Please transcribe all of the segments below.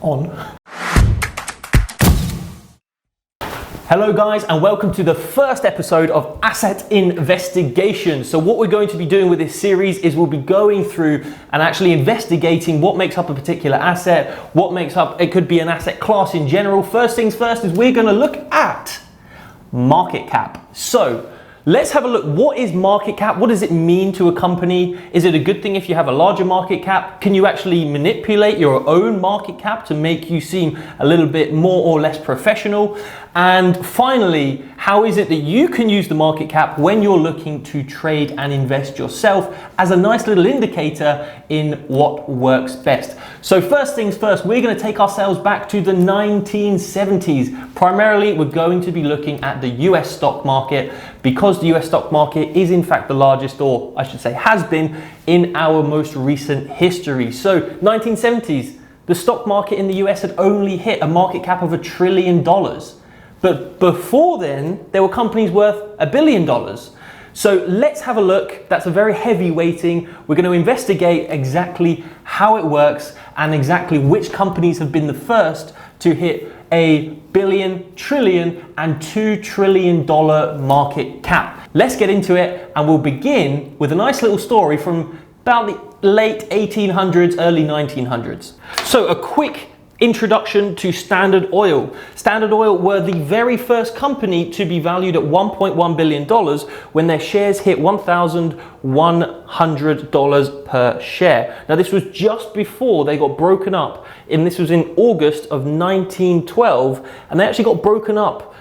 on. Hello guys, and welcome to the first episode of Asset Investigation. So what we're going to be doing with this series is we'll be going through and actually investigating what makes up a particular asset, what makes up, it could be an asset class in general. First things first is we're going to look at market cap. So let's have a look. What is market cap? What does it mean to a company? Is it a good thing if you have a larger market cap? Can you actually manipulate your own market cap to make you seem a little bit more or less professional? And finally, how is it that you can use the market cap when you're looking to trade and invest yourself as a nice little indicator in what works best? So first things first, we're going to take ourselves back to the 1970s. Primarily, we're going to be looking at the US stock market because the US stock market is in fact the largest, or I should say has been, in our most recent history. So 1970s, the stock market in the US had only hit a market cap of $1 trillion. But before then, there were companies worth $1 billion. So let's have a look. That's a very heavy weighting. We're going to investigate exactly how it works and exactly which companies have been the first to hit a billion, trillion, and $2 trillion market cap. Let's get into it, and we'll begin with a nice little story from about the late 1800s, early 1900s. So a quick introduction to Standard Oil. Standard Oil were the very first company to be valued at $1.1 billion when their shares hit $1,100 per share. Now this was just before they got broken up, and this was in August of 1912, and they actually got broken up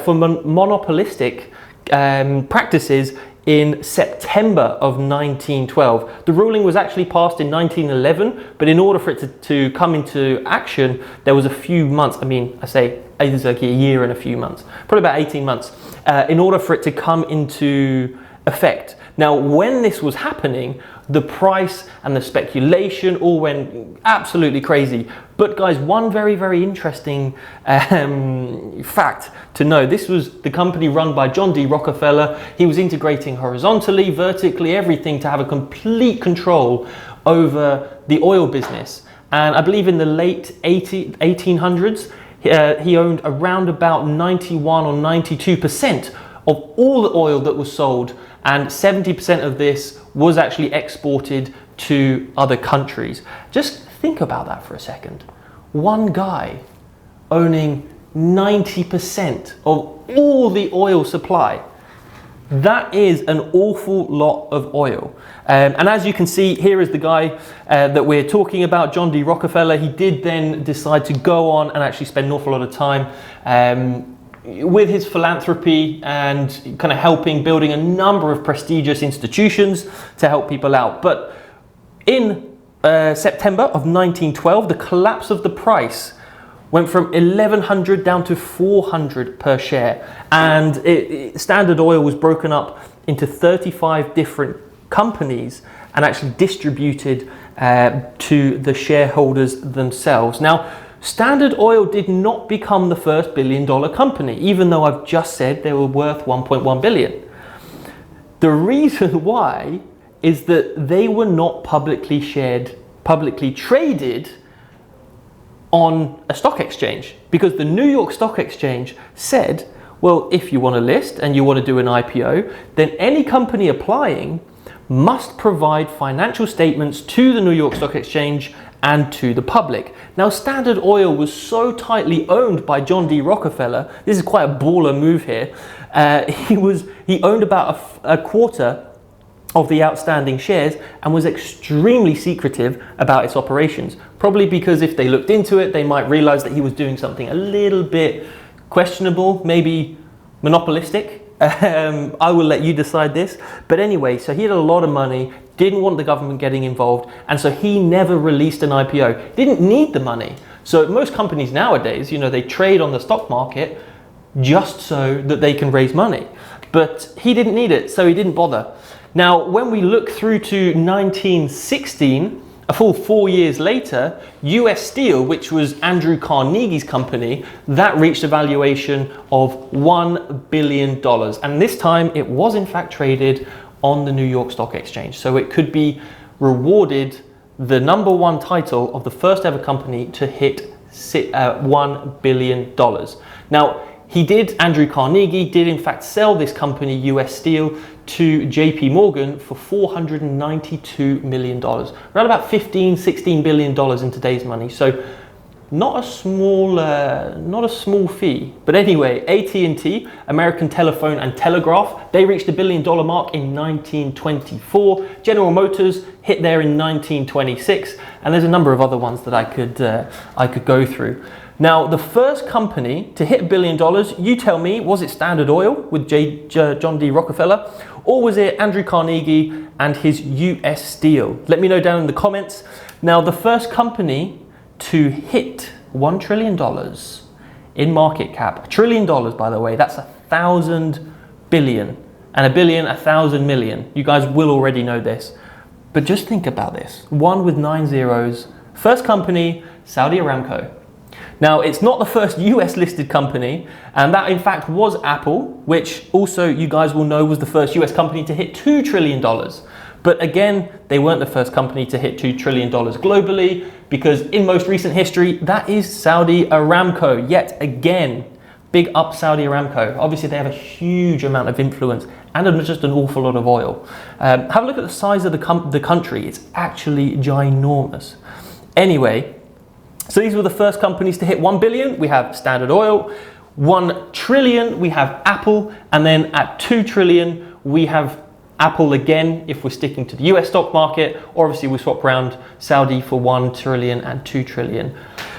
for monopolistic practices in September of 1912. The ruling was actually passed in 1911, but in order for it to come into action, there was a few months. I mean, I say it was like a year and a few months, probably about 18 months, in order for it to come into effect. Now, when this was happening, the price and the speculation all went absolutely crazy. But guys, one very, very interesting fact to know, this was the company run by John D Rockefeller. He was integrating horizontally, vertically, everything to have a complete control over the oil business. And I believe in the late 1800s, he owned around about 91 or 92% of all the oil that was sold, and 70% of this was actually exported to other countries. Just think about that for a second. One guy owning 90% of all the oil supply. That is an awful lot of oil. And as you can see, here is the guy that we're talking about, John D Rockefeller. He did then decide to go on and actually spend an awful lot of time with his philanthropy and kind of building a number of prestigious institutions to help people out. But in September of 1912, the collapse of the price went from 1,100 down to 400 per share. And Standard Oil was broken up into 35 different companies and actually distributed to the shareholders themselves. Now, Standard Oil did not become the first billion-dollar company, even though I've just said they were worth 1.1 billion. The reason why is that they were not publicly traded on a stock exchange, because the New York Stock Exchange said, well, if you want to list and you want to do an IPO, then any company applying must provide financial statements to the New York Stock Exchange and to the public. Now, Standard Oil was so tightly owned by John D Rockefeller. This is quite a baller move here. He owned about a quarter of the outstanding shares and was extremely secretive about its operations. Probably because if they looked into it, they might realize that he was doing something a little bit questionable, maybe monopolistic. I will let you decide this. But anyway, so he had a lot of money, didn't want the government getting involved, and so he never released an IPO. Didn't need the money. So most companies nowadays, they trade on the stock market just so that they can raise money. But he didn't need it, so he didn't bother. Now, when we look through to 1916, a full 4 years later, US Steel, which was Andrew Carnegie's company, that reached a valuation of $1 billion. And this time it was in fact traded on the New York Stock Exchange. So it could be rewarded the #1 title of the first ever company to hit $1 billion. Now, Andrew Carnegie did in fact sell this company, US Steel, to JP Morgan for $492 million. Around about $16 billion in today's money. So not a small fee. But anyway, AT&T, American Telephone and Telegraph, they reached the $1 billion mark in 1924. General Motors hit there in 1926, and there's a number of other ones that I could go through. Now, the first company to hit $1 billion, you tell me, was it Standard Oil with John D Rockefeller, or was it Andrew Carnegie and his US Steel? Let me know down in the comments. Now, the first company to hit $1 trillion in market cap. $1 trillion, by the way, that's 1,000 billion. And a billion, 1,000 million. You guys will already know this. But just think about this. 1 with 9 zeros. First company, Saudi Aramco. Now, it's not the first US listed company, and that in fact was Apple, which also you guys will know was the first US company to hit $2 trillion. But again, they weren't the first company to hit $2 trillion globally, because in most recent history, that is Saudi Aramco. Yet again, big up Saudi Aramco. Obviously, they have a huge amount of influence and just an awful lot of oil. Have a look at the size of the country. It's actually ginormous. Anyway, so these were the first companies to hit 1 billion. We have Standard Oil. 1 trillion, we have Apple. And then at 2 trillion, we have Apple again, if we're sticking to the US stock market, or obviously we swap around Saudi for 1 trillion and 2 trillion.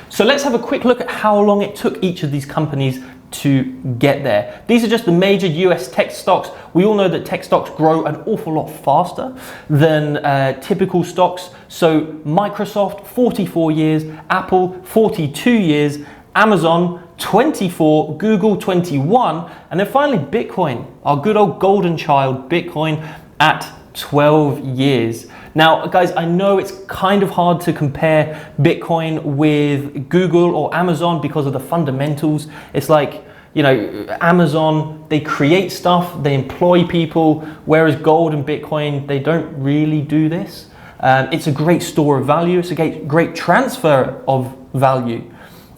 So let's have a quick look at how long it took each of these companies to get there. These are just the major US tech stocks. We all know that tech stocks grow an awful lot faster than typical stocks. So Microsoft, 44 years, Apple, 42 years, Amazon, 24, Google 21, and then finally Bitcoin, our good old golden child, Bitcoin, at 12 years. Now, guys, I know it's kind of hard to compare Bitcoin with Google or Amazon because of the fundamentals. It's like, you know, Amazon, they create stuff, they employ people, whereas gold and Bitcoin, they don't really do this. It's a great store of value. It's a great transfer of value.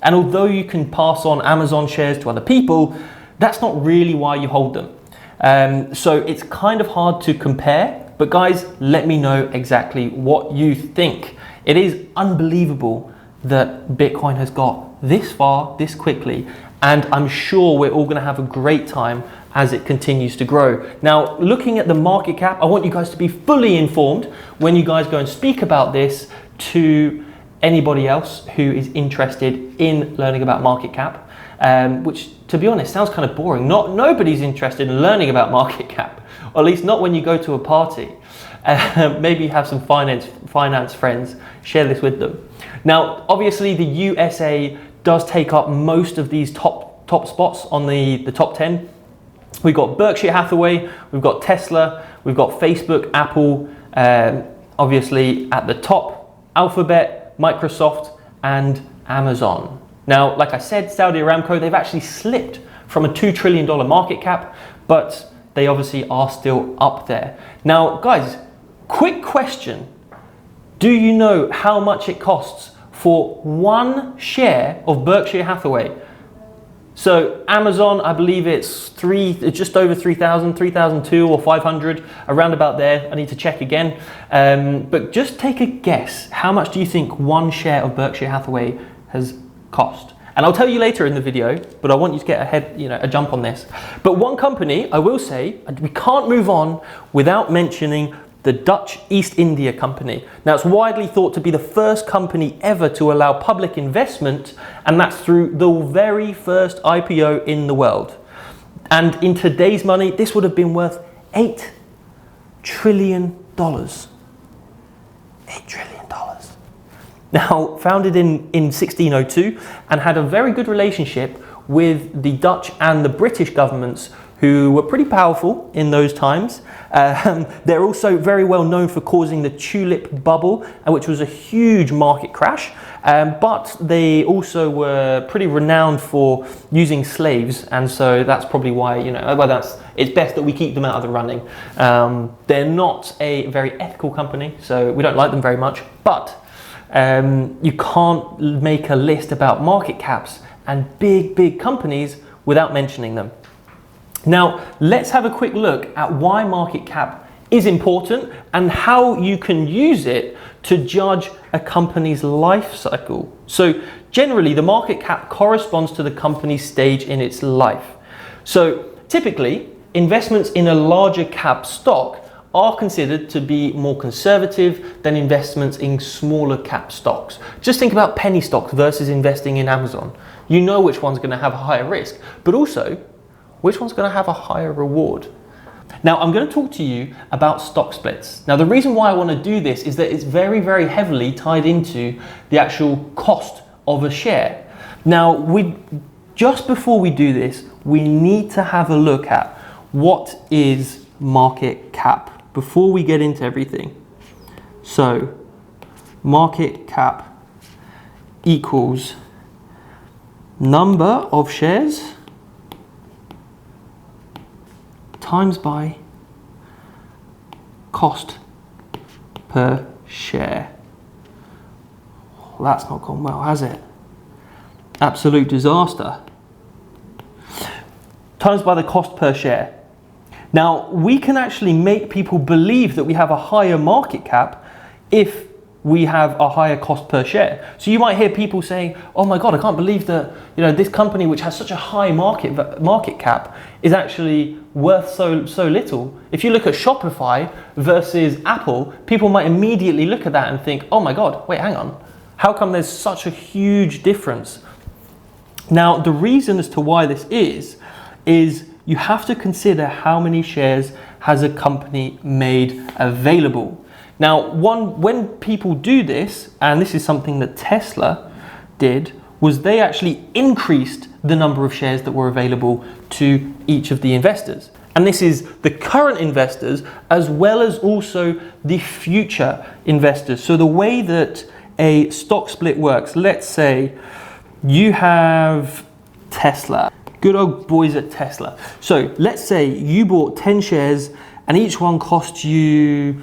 And although you can pass on Amazon shares to other people, that's not really why you hold them. So it's kind of hard to compare, but guys, let me know exactly what you think. It is unbelievable that Bitcoin has got this far, this quickly, and I'm sure we're all gonna have a great time as it continues to grow. Now, looking at the market cap, I want you guys to be fully informed when you guys go and speak about this to anybody else who is interested in learning about market cap, which, to be honest, sounds kind of boring. Nobody's interested in learning about market cap, or at least not when you go to a party. Maybe you have some finance friends, share this with them. Now, obviously, the USA does take up most of these top spots on the top 10. We've got Berkshire Hathaway, we've got Tesla, we've got Facebook, Apple, obviously at the top, Alphabet, Microsoft, and Amazon. Now, like I said, Saudi Aramco, they've actually slipped from a $2 trillion market cap, but they obviously are still up there. Now, guys, quick question. Do you know how much it costs for one share of Berkshire Hathaway? So Amazon, I believe it's just over 3,000, 3,002 or 500, around about there. I need to check again. But just take a guess. How much do you think one share of Berkshire Hathaway has cost? And I'll tell you later in the video, but I want you to get a jump on this. But one company, I will say, we can't move on without mentioning the Dutch East India Company. Now, it's widely thought to be the first company ever to allow public investment, and that's through the very first IPO in the world. And in today's money, this would have been worth $8 trillion. $8 trillion. Now, founded in 1602 and had a very good relationship with the Dutch and the British governments, who were pretty powerful in those times. They're also very well known for causing the tulip bubble, which was a huge market crash. But they also were pretty renowned for using slaves, and so that's probably why, it's best that we keep them out of the running. They're not a very ethical company, so we don't like them very much. But You can't make a list about market caps and big companies without mentioning them. Now, let's have a quick look at why market cap is important and how you can use it to judge a company's life cycle. So generally, the market cap corresponds to the company's stage in its life. So typically, investments in a larger cap stock are considered to be more conservative than investments in smaller cap stocks. Just think about penny stocks versus investing in Amazon. You know which one's going to have a higher risk, but also which one's going to have a higher reward. Now, I'm going to talk to you about stock splits. Now, the reason why I want to do this is that it's very heavily tied into the actual cost of a share. Now, just before we do this, we need to have a look at what is market cap before we get into everything. So, market cap equals number of shares times by cost per share. Well, that's not gone well, has it? Absolute disaster. Times by the cost per share. Now, we can actually make people believe that we have a higher market cap if we have a higher cost per share. So you might hear people saying, oh my God, I can't believe that this company which has such a high market cap is actually worth so little. If you look at Shopify versus Apple, people might immediately look at that and think, oh my God, wait, hang on. How come there's such a huge difference? Now, the reason as to why this is you have to consider how many shares has a company made available. Now, when people do this, and this is something that Tesla did, was they actually increased the number of shares that were available to each of the investors. And this is the current investors as well as also the future investors. So the way that a stock split works, let's say you have Tesla, good old boys at Tesla. So let's say you bought 10 shares and each one cost you,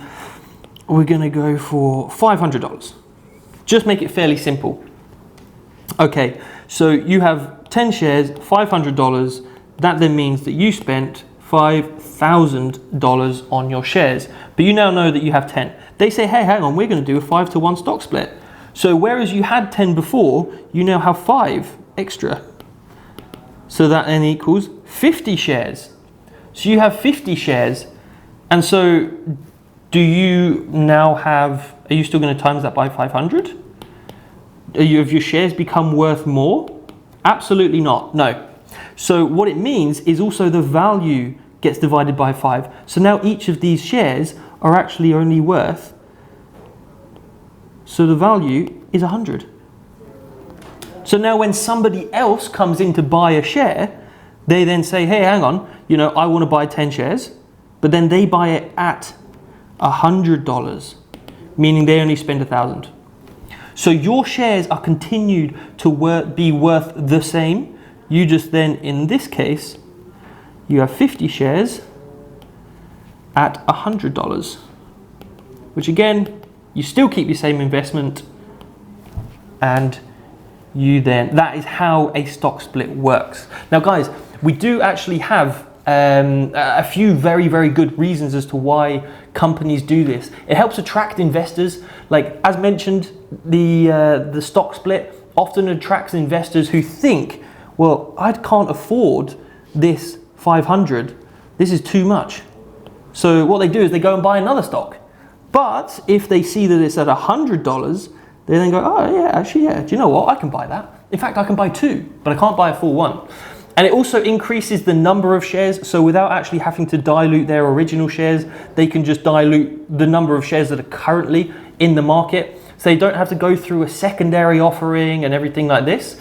we're going to go for $500. Just make it fairly simple. Okay, so you have 10 shares, $500. That then means that you spent $5,000 on your shares. But you now know that you have 10. They say, hey, hang on, we're going to do a 5-to-1 stock split. So whereas you had 10 before, you now have 5 extra. So that then equals 50 shares. So you have 50 shares. And so do you now have, are you still going to times that by 500? Have your shares become worth more? Absolutely not, no. So what it means is also the value gets divided by 5. So now each of these shares are actually only worth, so the value is 100. So now when somebody else comes in to buy a share, they then say, hey, hang on, I want to buy 10 shares, but then they buy it at $100, meaning they only spend 1,000. So your shares are continued to be worth the same. You just then, in this case, you have 50 shares at $100, which again, you still keep your same investment, and that is how a stock split works. Now guys, we do actually have a few very good reasons as to why companies do this. It helps attract investors. Like as mentioned, the stock split often attracts investors who think, well, I can't afford this 500. This is too much. So what they do is they go and buy another stock. But if they see that it's at $100, they then go, oh yeah, actually, yeah, do you know what? I can buy that. In fact, I can buy 2, but I can't buy a full one. And it also increases the number of shares. So without actually having to dilute their original shares, they can just dilute the number of shares that are currently in the market. So they don't have to go through a secondary offering and everything like this.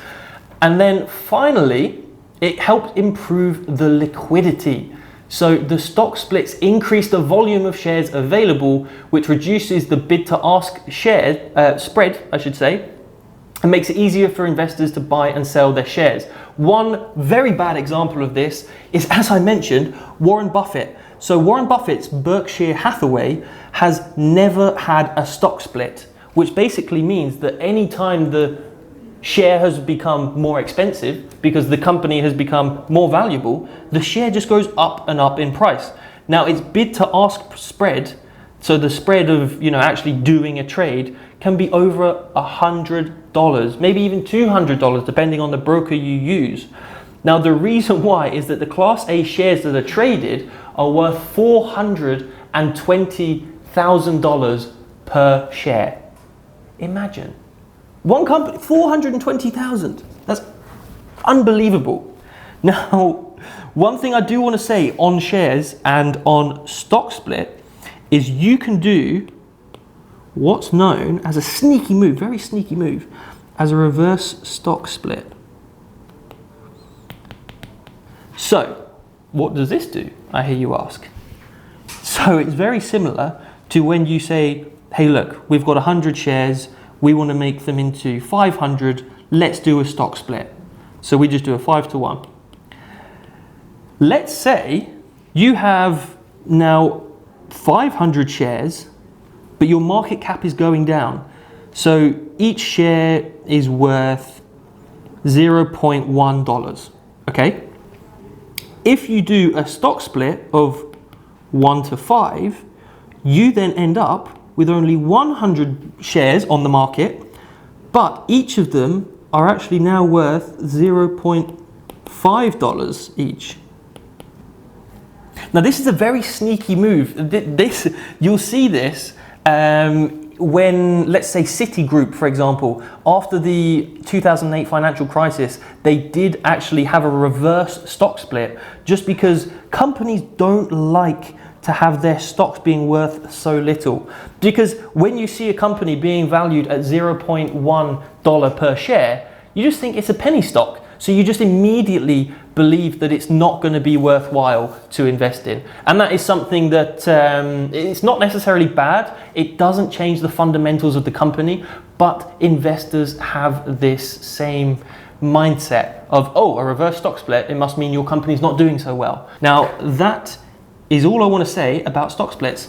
And then finally, it helps improve the liquidity. So the stock splits increase the volume of shares available, which reduces the bid to ask spread, I should say, and makes it easier for investors to buy and sell their shares. One very bad example of this is, as I mentioned, Warren Buffett. So Warren Buffett's Berkshire Hathaway has never had a stock split. which basically means that any time the share has become more expensive because the company has become more valuable, the share just goes up and up in price. Now its bid to ask spread, so the spread of, you know, actually doing a trade, can be over $100, maybe even $200, depending on the broker you use. Now the reason why is that the Class A shares that are traded are worth $420,000 per share. Imagine. One company, 420,000. That's unbelievable. Now, one thing I do want to say on shares and on stock split is you can do what's known as a sneaky move, very sneaky move, as a reverse stock split. So, what does this do? I hear you ask. So it's very similar to when you say, hey look, we've got 100 shares, we want to make them into 500, let's do a stock split. So we just do a 5-to-1. Let's say you have now 500 shares, but your market cap is going down. So each share is worth $0.1, okay? If you do a stock split of 1-to-5, you then end up with only 100 shares on the market, but each of them are actually now worth $0.5 each. Now this is a very sneaky move. You'll see this when, let's say, Citigroup, for example, after the 2008 financial crisis, they did actually have a reverse stock split just because companies don't like to have their stocks being worth so little. Because when you see a company being valued at $0.1 per share, you just think it's a penny stock. So you just immediately believe that it's not going to be worthwhile to invest in. And that is something that it's not necessarily bad. It doesn't change the fundamentals of the company, but investors have this same mindset of, oh, a reverse stock split, it must mean your company's not doing so well. Now, that is all I want to say about stock splits.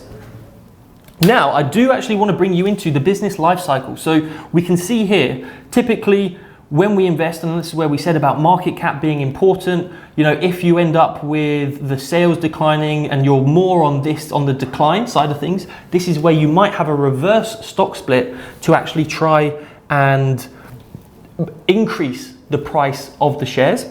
Now, I do actually want to bring you into the business life cycle. So we can see here, typically, when we invest, and this is where we said about market cap being important, you know, if you end up with the sales declining and you're more on the decline side of things, this is where you might have a reverse stock split to actually try and increase the price of the shares.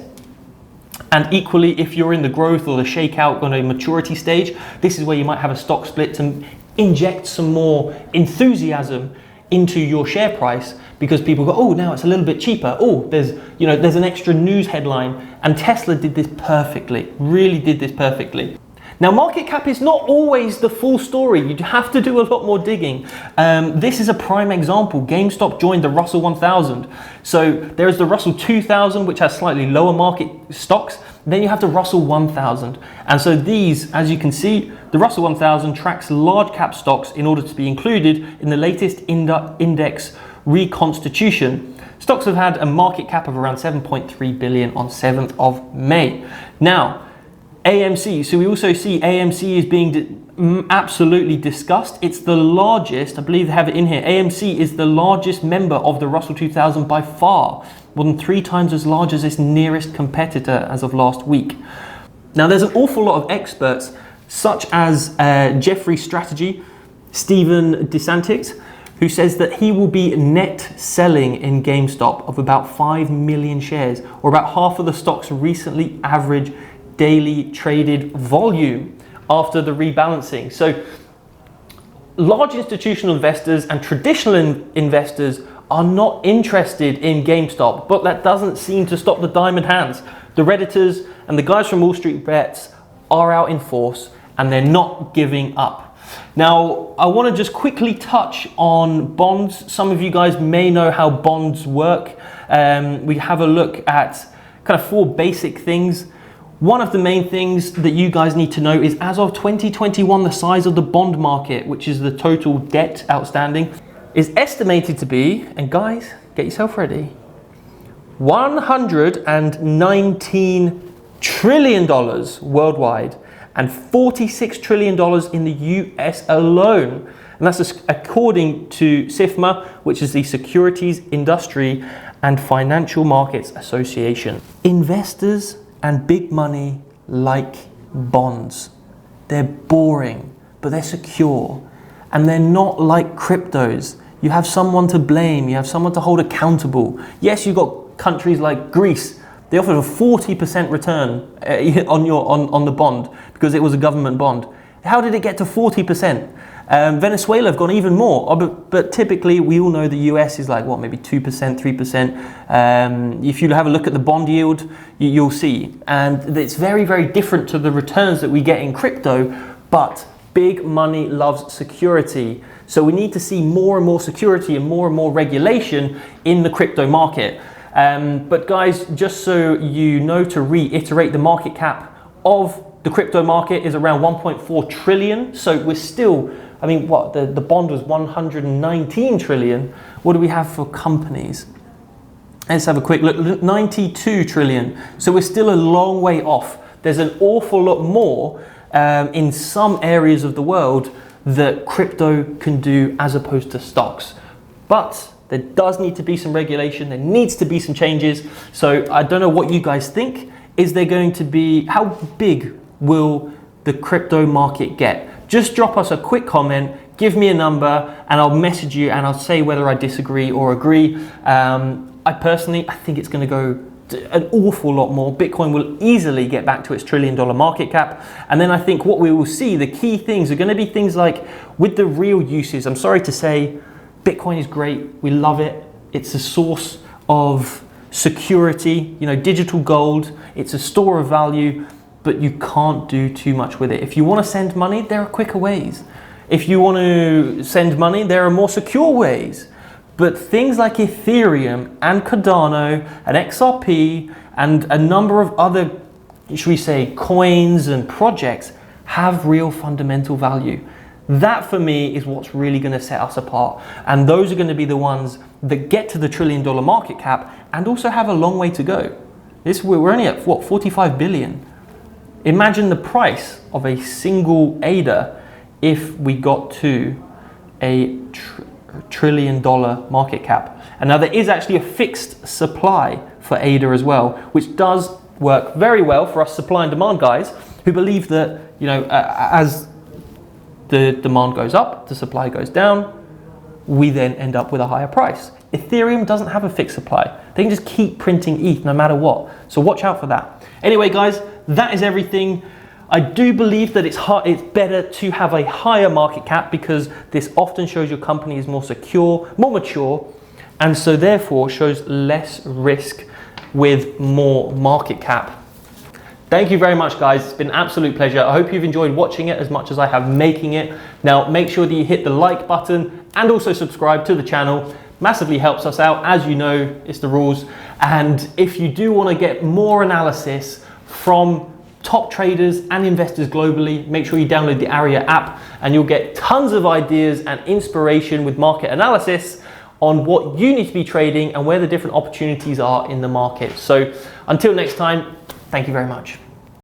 And equally, if you're in the growth or the shakeout on a maturity stage, this is where you might have a stock split to inject some more enthusiasm into your share price, because people go, oh, now it's a little bit cheaper. Oh, there's an extra news headline. And Tesla did this perfectly, really did this perfectly. Now, market cap is not always the full story. You have to do a lot more digging. This is a prime example. GameStop joined the Russell 1000. So there is the Russell 2000, which has slightly lower market stocks. Then you have the Russell 1000. And so these, as you can see, the Russell 1000 tracks large cap stocks in order to be included in the latest index reconstitution. Stocks have had a market cap of around 7.3 billion on 7th of May. Now, AMC, so we also see AMC is being absolutely discussed. It's the largest, I believe they have it in here, AMC is the largest member of the Russell 2000 by far, more than 3 times as large as its nearest competitor as of last week. Now there's an awful lot of experts, such as Jeffrey Strategy, Stephen DeSantis, who says that he will be net selling in GameStop of about 5 million shares, or about half of the stock's recently average daily traded volume after the rebalancing. So large institutional investors and traditional investors are not interested in GameStop, but that doesn't seem to stop the diamond hands. The Redditors and the guys from Wall Street Bets are out in force, and they're not giving up. Now, I want to just quickly touch on bonds. Some of you guys may know how bonds work. We have a look at kind of 4 basic things. One of the main things that you guys need to know is, as of 2021, the size of the bond market, which is the total debt outstanding, is estimated to be, and guys, get yourself ready, $119 trillion worldwide and $46 trillion in the US alone. And that's according to SIFMA, which is the Securities Industry and Financial Markets Association. Investors and big money like bonds. They're boring, but they're secure. And they're not like cryptos. You have someone to blame, you have someone to hold accountable. Yes, you've got countries like Greece. They offered a 40% return on the bond because it was a government bond. How did it get to 40%? Venezuela have gone even more, but typically we all know the US is like, what, maybe 2%, 3%. If you have a look at the bond yield, you'll see. And it's very, very different to the returns that we get in crypto, but big money loves security. So we need to see more and more security and more regulation in the crypto market. But guys, just so you know, to reiterate, the market cap of the crypto market is around 1.4 trillion. So we're still, I mean, what, the bond was 119 trillion. What do we have for companies? Let's have a quick look, 92 trillion. So we're still a long way off. There's an awful lot more in some areas of the world that crypto can do as opposed to stocks. But there does need to be some regulation. There needs to be some changes. So I don't know what you guys think. Is there going to be, how big will the crypto market get? Just drop us a quick comment, give me a number, and I'll message you and I'll say whether I disagree or agree. I think it's going to go an awful lot more. Bitcoin will easily get back to its $1 trillion market cap. And then I think what we will see, the key things are going to be things like with the real uses. I'm sorry to say, Bitcoin is great. We love it. It's a source of security, you know, digital gold. It's a store of value, but you can't do too much with it. If you want to send money, there are quicker ways. If you want to send money, there are more secure ways. But things like Ethereum and Cardano and XRP and a number of other, should we say, coins and projects have real fundamental value. That for me is what's really going to set us apart. And those are going to be the ones that get to the $1 trillion market cap and also have a long way to go. We're only at what, 45 billion. Imagine the price of a single ADA if we got to a $1 trillion market cap. And now there is actually a fixed supply for ADA as well, which does work very well for us supply and demand guys who believe that, you know, as the demand goes up, the supply goes down, we then end up with a higher price. Ethereum doesn't have a fixed supply. They can just keep printing ETH no matter what. So watch out for that. Anyway, guys, that is everything. I do believe that it's better to have a higher market cap because this often shows your company is more secure, more mature, and so therefore shows less risk with more market cap. Thank you very much, guys. It's been an absolute pleasure. I hope you've enjoyed watching it as much as I have making it. Now, make sure that you hit the like button and also subscribe to the channel. Massively helps us out. As you know, it's the rules. And if you do want to get more analysis from top traders and investors globally, make sure you download the ARYA app and you'll get tons of ideas and inspiration with market analysis on what you need to be trading and where the different opportunities are in the market. So until next time, thank you very much.